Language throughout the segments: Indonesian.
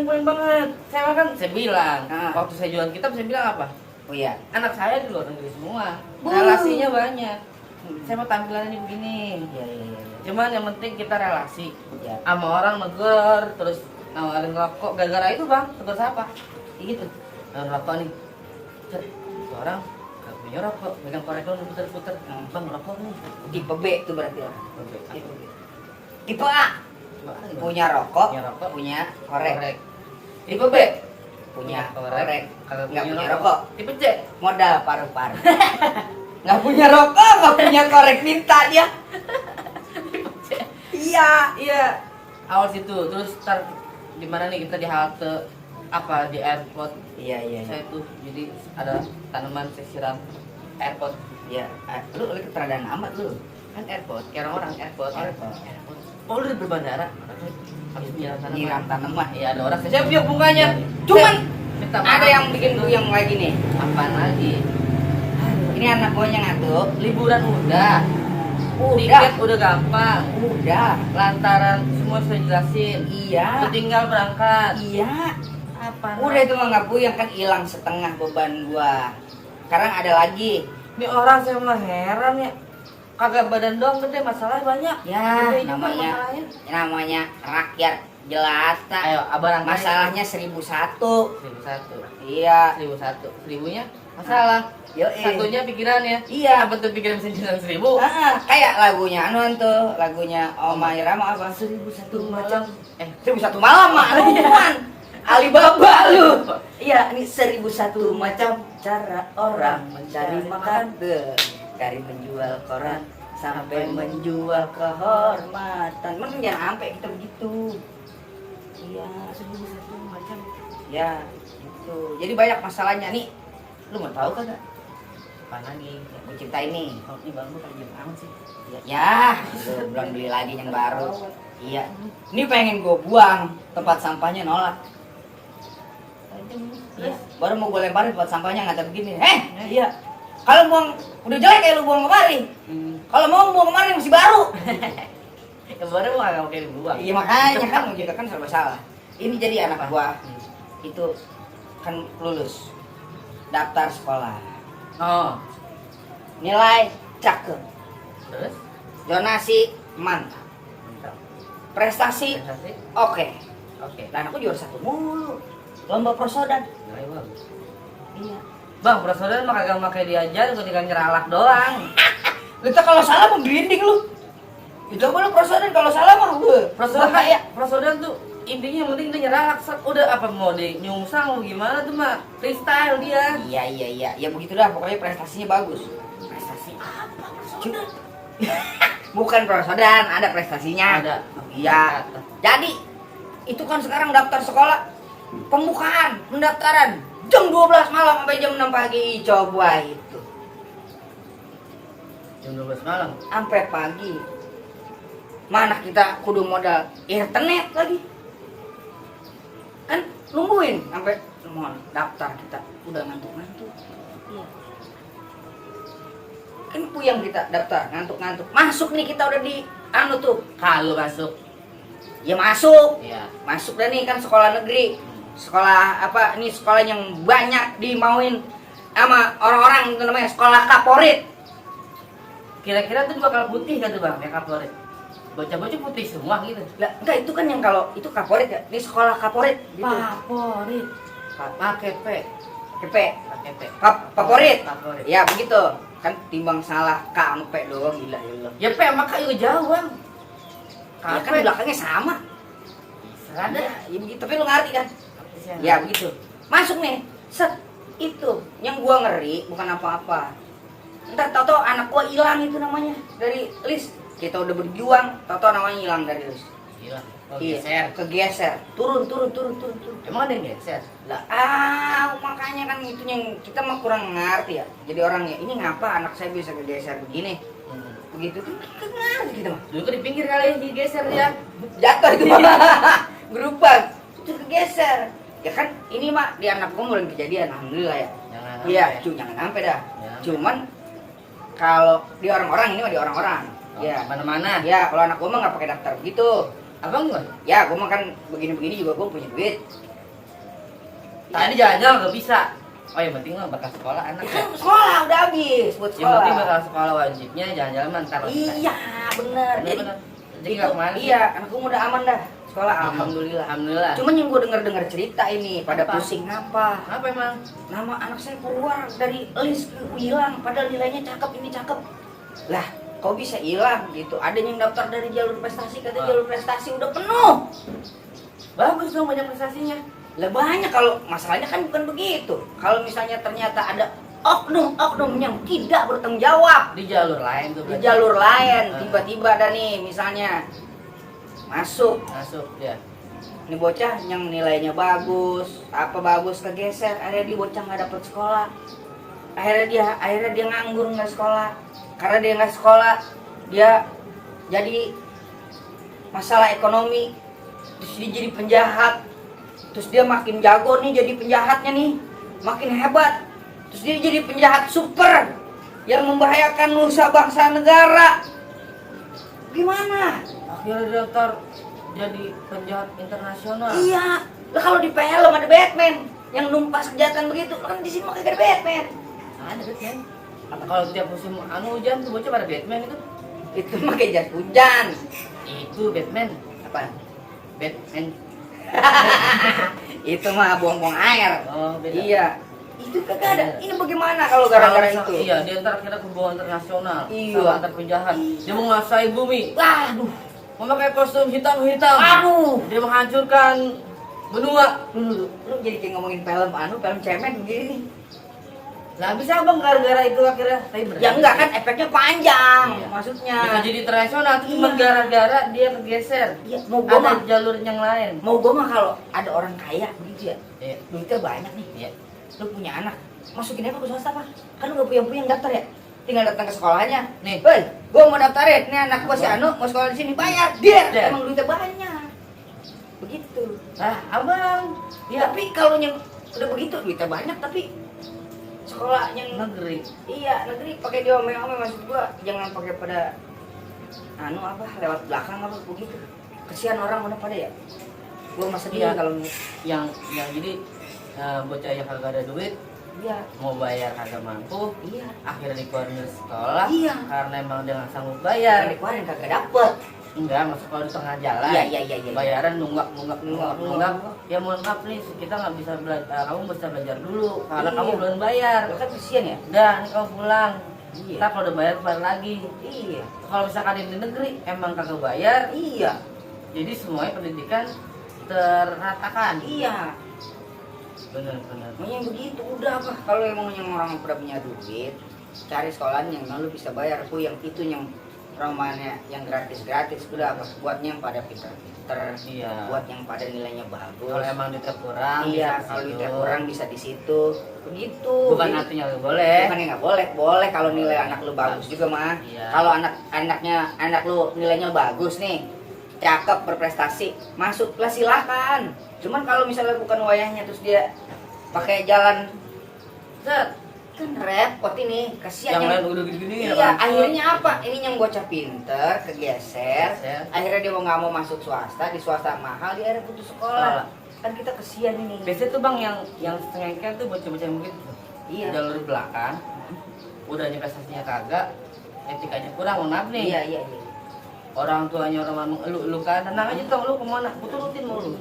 poin banget. Saya bilang, waktu saya jualan kitab saya bilang apa? Oh iya. Anak saya di luar negeri semua. Relasinya banyak. Saya mau tampilannya begini. Iya. Cuman yang penting kita relasi. Ya. Sama orang negor, terus nawarin rokok. Gara-gara itu bang, tegur siapa? Gitu. Nawarin rokok nih. Cet, itu orang gak punya rokok. Megang korek dulu puter-puter. Bang rokok nih. Tipe B itu berarti ya. Gitu. Tipe A punya rokok, punya korek. Tipe B Punya korek, kagak nggak punya rokok. Tipe C Modal paru-paru. Nggak punya rokok, nggak punya korek, minta dia. Iya. Awal situ, terus ntar di mana nih kita di halte apa di airport. Iya. Saya tuh jadi ada tanaman saya siram airport. Ya, lu keteradaan amat lu. Kan airport, kayak orang airport. Airport. Oh lu di berbandara, habis Nyiram tanaman. Iya ada orang saya biar bunganya. Cuman minta ada yang bikin yang lagi nih. Apaan lagi? Ini anak gua yang ngantuk. Liburan udah. Tiket udah gampang. Udah. Lantaran semua sudah jelasin. Iya. Udah tinggal berangkat. Iya. Apa? Udah itu mah nggak puyeng kan hilang setengah beban gua. Sekarang ada lagi. Ini orang saya mah heran ya. Kagak badan doang gede, masalahnya banyak. Ya, Gede juga namanya masalahnya. rakyat jelata. Ayo, abang Masalahnya 1001. 1001. Iya. 1001. 1000-nya masalah. Satunya pikirannya. Iya. Apa tuh pikiran sejuta 1000? Kayak lagunya anuan tuh, lagunya Oma Irama apa? 1001 malam. 1001 malam mah anuan. Alibaba lu. Iya, ini 1001 macam cara orang mencari makan. Dari menjual koran sampai menjual kehormatan. Men jangan sampai kita begitu. Iya, 1001 macam. Ya, gitu. Jadi banyak masalahnya nih. Lu mau tahu kagak? Mana nih? Aku cerita ini. Kalau ini bang lu kayak gini amat sih. Ya, belum beli lagi yang baru. Iya. Ini pengen gue buang, tempat sampahnya nolak. Iya. Baru mau gue lemparin tempat sampahnya nggak begini. Iya. Kalau buang udah jelek kayak lu buang kemari. Kalau mau buang kemari masih baru. Yang baru mah nggak mungkin dibuang. Iya makanya kan kita kan serba salah. Ini jadi anak gua itu kan lulus daftar sekolah. Oh. Nilai cakep. Terus? Donasi mantap. Mantap. Prestasi Prestasi? oke. Oke. Dan aku juara 1 mulu. Lomba prosodan. Nilai bagus. Iya. Bang, prosodan mah kagak pakai diajar, ketika nyeralak doang. Lu tuh kalau salah mau grinding lu. Itu apa lu prosodan kalau salah mah Prosodan bahaya. prosodan tuh intinya yang penting dia nyeralak. Udah apa mau di nyungsang mau gimana tuh mah freestyle dia. Iya. Ya begitulah pokoknya prestasinya bagus. Prestasi apa prosodan? Bukan prosodan, ada prestasinya. Ada. Iya. Jadi itu kan sekarang daftar sekolah pembukaan pendaftaran jam 12 malam sampai jam 6 pagi. Coba itu. Jam 12 malam. Sampai pagi. Mana kita kudu modal internet lagi. Kan nungguin sampai mohon daftar kita udah ngantuk-ngantuk. Iya. Kan puyeng kita daftar ngantuk-ngantuk. Masuk nih kita udah di anu tuh. Kalau masuk. Ya masuk. Iya. Masuk dah nih kan sekolah negeri. Sekolah apa ini sekolah yang banyak dimauin sama orang-orang itu namanya sekolah kaporit. Kira-kira tuh bakal putih kan tuh bang, ya kaporit. Bocah-bocah putih semua gitu. Lah enggak itu kan yang kalau itu kaporit ya. Ini sekolah kaporit gitu. Kaporit. Pakai P. KP. Pakai P. Favorit. Favorit. Ya begitu. Kan timbang salah K sama P doang gila ya. Ya P sama K juga jauh bang. Ya kan belakangnya sama. Ada. Ya begitu. Tapi lu ngerti kan? Ya begitu. Masuk nih. Set. Itu yang gua ngeri bukan apa-apa. Ntar tau anak gua hilang itu namanya dari list. Kita udah berjuang, tau namanya hilang dari list. Hilang. Iya, kegeser. Turun. Emang ada yang geser? Lah, makanya kan itu yang kita mah kurang ngerti ya. Jadi orang ya, ini ngapa anak saya bisa kegeser begini? Begitu tuh kita ngerti kita mah. Dulu di pinggir kali yang digeser dia. Jatuh itu mah. Berubah. Itu kegeser. Ya kan ini mah di anak gua mulai kejadian alhamdulillah ya. Iya, jangan sampai dah. Cuman kalau di orang-orang ini mah di orang-orang. Ya, mana-mana. Ya, kalau anak gua mah nggak pakai daftar begitu. Abang gua? Ya, gua mah kan begini-begini juga gua punya duit. Tadi jalan-jalan nggak bisa. Oh yang penting mah bakal sekolah anak ya. Kan sekolah udah habis buat Yang penting sekolah. bakal sekolah wajibnya jalan-jalan mah ntar. Iya, bener. Jadi Jadi nggak kemana sih? iya, anakku udah aman dah. Sekolah alhamdulillah. Alhamdulillah. Cuman yang gue denger cerita ini pada Apa? pusing apa? Apa emang? Nama anak saya keluar dari list hilang padahal nilainya cakep ini cakep. Lah, kok bisa hilang gitu? Ada yang daftar dari jalur prestasi katanya jalur prestasi udah penuh. Bagus dong banyak prestasinya. Lah banyak kalau masalahnya kan bukan begitu. Kalau misalnya ternyata ada oknum yang tidak bertanggung jawab Di jalur lain tuh. di berarti. jalur lain Ah. tiba-tiba ada nih misalnya masuk Masuk ya. ini bocah yang nilainya bagus kegeser akhirnya dia bocah nggak dapet sekolah akhirnya dia nganggur nggak sekolah karena dia nggak sekolah dia jadi masalah ekonomi terus dia jadi penjahat terus dia makin jago nih jadi penjahatnya nih makin hebat terus dia jadi penjahat super yang membahayakan nusa bangsa negara gimana? Akhirnya daftar jadi penjahat internasional. Iya, lah kalau di film ada Batman yang numpas kejahatan begitu, kan di sini mah kagak ada Batman. Ada Batman. Kalau tiap musim hujan tuh bocah pada Batman itu. Itu mah kayak jas hujan. Itu Batman. Apa? Batman. Itu mah buang-buang air. Oh, beda. Iya. Itu kagak ada. Ini bagaimana kalau gara-gara itu? Iya, dia ntar kira hubungan internasional. Iya. Sama antar penjahat. Iya. Dia menguasai bumi. Waduh. Memakai kostum hitam-hitam. Aduh. Dia menghancurkan benua. Lu jadi kayak ngomongin film cemen begini. Lah bisa bang gara-gara itu akhirnya. Tapi bener. Ya enggak kan efeknya panjang Iya. maksudnya. Bisa jadi internasional itu cuma Iya. gara-gara dia kegeser. Iya, mau gua Ada mah jalur yang lain. mau gua mah kalau ada orang kaya begitu ya. Iya. Duitnya banyak nih. Iya. Lu punya anak, masukin aja ke swasta apa? Kan lu gak punya daftar ya? Tinggal datang ke sekolahnya. Nih. Woi, gua mau daftarin. Nih anak gua si Anu mau sekolah di sini bayar. Dia Iya. emang duitnya banyak. Begitu. Ah, abang. Ya, tapi kalau yang udah begitu duitnya banyak tapi sekolah yang Negeri. iya negeri pakai diomel-omel maksud gua jangan pakai pada anu apa lewat belakang apa begitu. Kesian orang udah pada ya. Gua masa dia Iya. kalau Yang jadi bocah yang kagak ada duit iya mau bayar kagak mampu iya akhirnya dikeluarin dari sekolah Iya. karena emang dia nggak sanggup yang bayar dikeluarin kagak dapet. enggak masuk kalau di tengah jalan Iya. bayaran nunggak Nunggak. ya mohon maaf nih kita nggak bisa belajar kamu bisa belajar dulu karena Iya. kamu belum bayar Lu kan kesian ya? dan kamu pulang Iya. kita kalau udah bayar lagi Iya. kalau misalkan di negeri emang kagak bayar Iya. jadi semuanya pendidikan terratakan Iya. benar Makanya begitu udah apa kalau emang yang orang udah punya duit cari sekolahan yang lu bisa bayar aku yang itu yang romannya yang gratis udah apa buatnya yang pada pinter-pinter Iya. buat yang pada nilainya bagus kalau emang duitnya kurang iya bisa kalau ke duitnya situ. kurang bisa di situ begitu bukan Jadi, artinya nggak boleh bukannya nggak boleh kalau nilai anak lu bagus juga mah Iya. kalau anak lu nilainya bagus nih cakep berprestasi masuk lah silahkan cuman kalau misalnya bukan wayahnya terus dia pakai jalan set kan repot ini kasihan yang lain udah gini-gini iya akhirnya apa ini yang bocah pinter kegeser Kegeser. akhirnya dia mau nggak mau masuk swasta di swasta mahal dia akhirnya putus sekolah kan kita kasihan ini biasanya tuh bang yang setengah tuh bocah-bocah yang begitu tuh. iya Jalur belakang udah investasinya kagak etikanya kurang mohon maaf nih iya orang tuanya orang lu kan tenang aja dong lu kemana gua turutin mau lu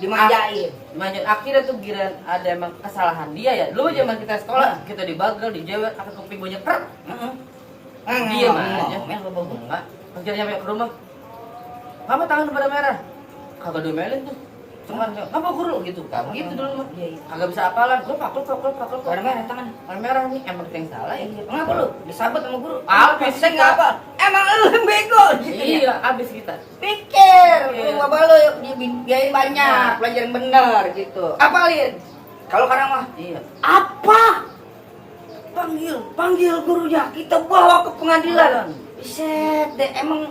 dimanjain dimanjain akhirnya tuh giran ada emang kesalahan dia ya lu zaman kita sekolah kita dibagal dijewet atau kuping gua nyeper diam aja enggak akhirnya nyampe ke rumah ngapa tangan pada merah kagak domelin tuh cuman ngapa guru gitu kamu gitu dulu mah iya kagak bisa apalan klop warna merah tangan warna merah nih emang kita yang salah ya kenapa lu disabet sama guru Abis saya kita. nggak apa emang lu yang bego iya abis kita pikir Iya. lu bapak lu biayain banyak pelajaran bener gitu apalin kalau sekarang mah iya apa panggil gurunya kita bawa ke pengadilan Buset deh emang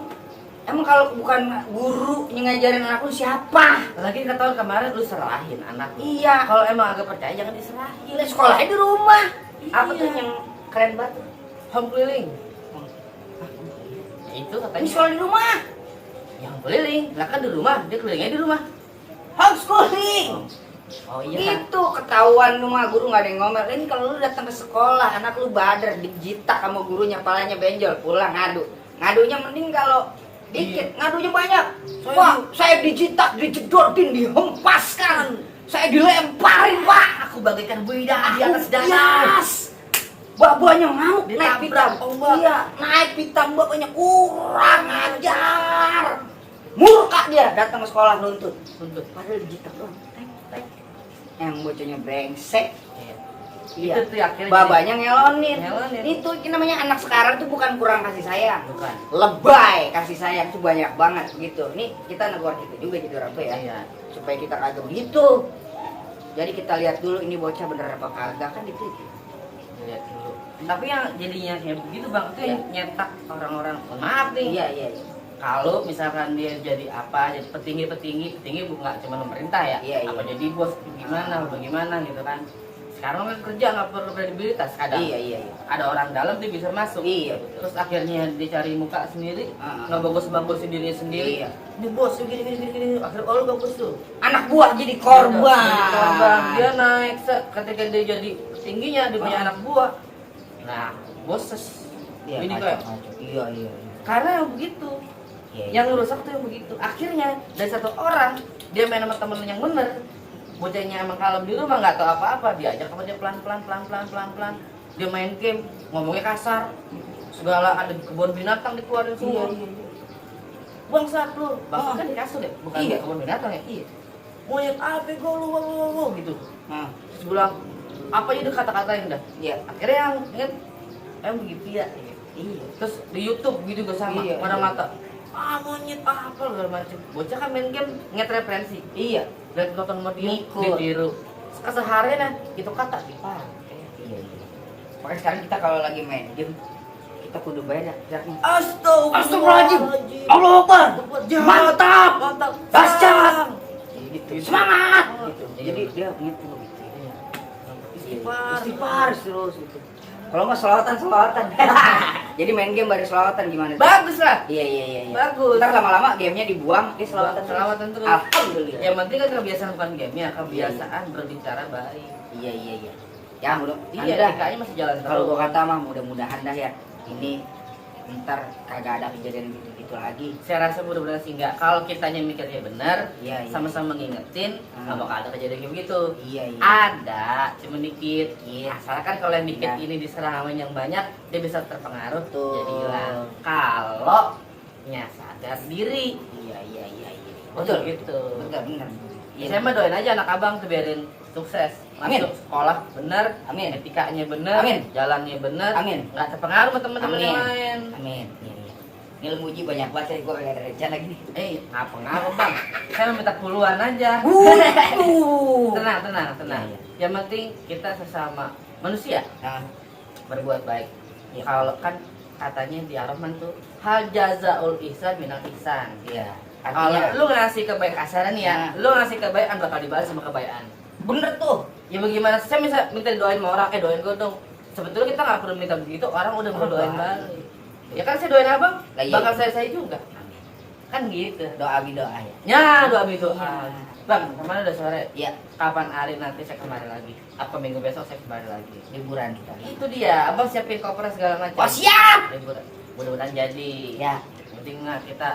kalau bukan guru yang ngajarin anak lu siapa lagi ketahuan kemarin lu serahin anak iya kalau emang agak percaya jangan diserahin gila sekolahnya di rumah apa Iya. tuh yang keren banget home keliling ya itu ini katanya sekolah di rumah yang keliling lah kan di rumah dia kelilingnya di rumah homeschooling Oh iya. Itu ketahuan lu mah guru nggak ada yang ngomel. Ini kalau lu datang ke sekolah, anak lu badar dijitak sama gurunya, palanya benjol, pulang ngadu. Ngadunya mending kalau dikit, ngadunya banyak. Wah, saya dijitak, dijedotin, dihempaskan. Saya dilemparin, Pak. Aku bagaikan buida di atas danau. Yes. Bapaknya ngamuk naik Ditabrak pitam. ombak. Iya, naik pitam bapaknya kurang ajar. Murka dia datang ke sekolah nuntut. Padahal dijitak doang. Tek, tek. Yang bocahnya brengsek. Iya. Itu tuh akhirnya Babanya ngelonin. Ngelonin. Itu namanya anak sekarang tuh bukan kurang kasih sayang. Bukan. Lebay kasih sayang tuh banyak banget gitu. Nih kita negor gitu juga jadi orang tua ya. Iya. Supaya kita kagak begitu. Jadi kita lihat dulu ini bocah bener apa kagak kan itu. Lihat dulu. Tapi yang jadinya kayak begitu bang itu yang nyetak orang-orang. Maaf nih. Iya iya. Kalau misalkan dia jadi apa, jadi petinggi bukan cuma pemerintah ya. Iya, apa iya. jadi bos bagaimana gitu kan. Sekarang kan kerja nggak perlu kredibilitas, ada Iya. ada orang dalam dia bisa masuk. Iya. Terus akhirnya dicari muka sendiri, nggak bagus-bagusin dirinya sendiri. Iya. Ini bos gini. Akhirnya oh lu bagus tuh. Anak buah jadi korban. Jadi korban. Dia naik ketika dia jadi tingginya dia punya anak buah. Nah, bos Iya, ini kacau, kayak kacau. Iya. karena yang begitu. Iya. Yang rusak tuh yang begitu. Akhirnya dari satu orang dia main sama temen yang bener, bocahnya emang kalem di rumah nggak tahu apa-apa, diajak sama dia pelan. Dia main game, ngomongnya kasar, segala ada kebun binatang dikeluarin semua. Iya. Bangsat lu, bangsat kan di kasur ya, bukan Iya. kebun binatang ya. Iya. Monyet apa lu gitu. Nah, Terus bilang apa aja udah kata-katain dah. iya. Akhirnya yang inget emang begitu ya. Iya. Terus di YouTube gitu juga sama, Iya, pada iya. mata monyet apa segala macam. Bocah kan main game nget referensi. Iya. Dan nonton sama dia Ngikut. ditiru. Keseharian nah, itu kata dipakai. Iya. Makanya sekarang kita kalau lagi main game kita kudu bayar jaraknya. Astagfirullahaladzim. Allah Akbar. Mantap. Mantap. Dahsyat. Gitu. Gitu. Semangat. Oh, Gitu. iya. Jadi dia gitu gitu. Iya. Istighfar terus gitu. Kalau nggak selawatan. Jadi main game baru selawatan gimana? tuh? Bagus lah. Iya. Bagus. Ntar lama-lama gamenya dibuang, dia selawatan terus. Selawatan terus. Alhamdulillah. Yang penting kan kebiasaan bukan game ya, kebiasaan berbicara baik. Iya. Ya mudah. Iya, Anda, kayaknya masih jalan terus. kalau gua kata mah mudah-mudahan dah ya. Ini ntar kagak ada kejadian gitu lagi. Saya rasa mudah-mudahan sih enggak. Kalau kitanya mikirnya benar, Iya. sama-sama ngingetin, nggak bakal ada kejadian kayak begitu. Iya. Ada, cuma dikit. Iya. Asalkan kalau yang dikit Iya. ini diserang sama yang banyak, dia bisa terpengaruh, Betul. jadi hilang. Kalau nya sadar diri, Iya. betul gitu. Betul benar. Ya, saya mah doain aja anak abang tuh biarin sukses, Amin. masuk sekolah bener, Amin. etikanya bener, Amin. jalannya bener, Amin. nggak terpengaruh sama teman-teman yang lain. Amin. Iya. Ini ilmu uji banyak banget ya, gua gak ada rencana lagi nih. Ngapa ngaruh bang? Saya minta puluhan aja. Tenang. Iya. Yang penting kita sesama manusia Nah, berbuat baik. Iya. Kalau kan katanya di Ar-Rahman tuh hal jazaul ihsan minal ihsan. iya. Kalau Artinya lu ngasih kebaikan kasaran nih ya, Nah. lu ngasih kebaikan bakal dibalas sama kebaikan. bener tuh. Ya bagaimana? Saya minta doain sama orang, doain gue dong. Sebetulnya kita nggak perlu minta begitu, orang udah mau doain balik. Ya kan saya doain abang, Lah, iya. bakal saya juga. Kan gitu. Doa bidoa ya. Ya doa itu. Iya. Bang, kemana udah sore? Iya, Kapan hari nanti saya kemari lagi? Apa minggu besok saya kemari lagi? liburan kita. Itu dia, abang siapin koper segala macam. Oh, siap. Liburan. Mudah-mudahan jadi. Ya. Penting nggak kita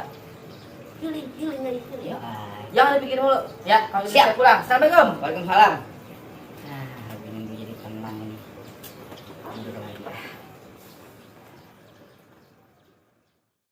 healing aja. Ya. Jangan dipikirin mulu. Ya, kalau gitu Siap. saya pulang. Assalamualaikum. Waalaikumsalam. Nah, ini gue jadi tenang ini. Alhamdulillah.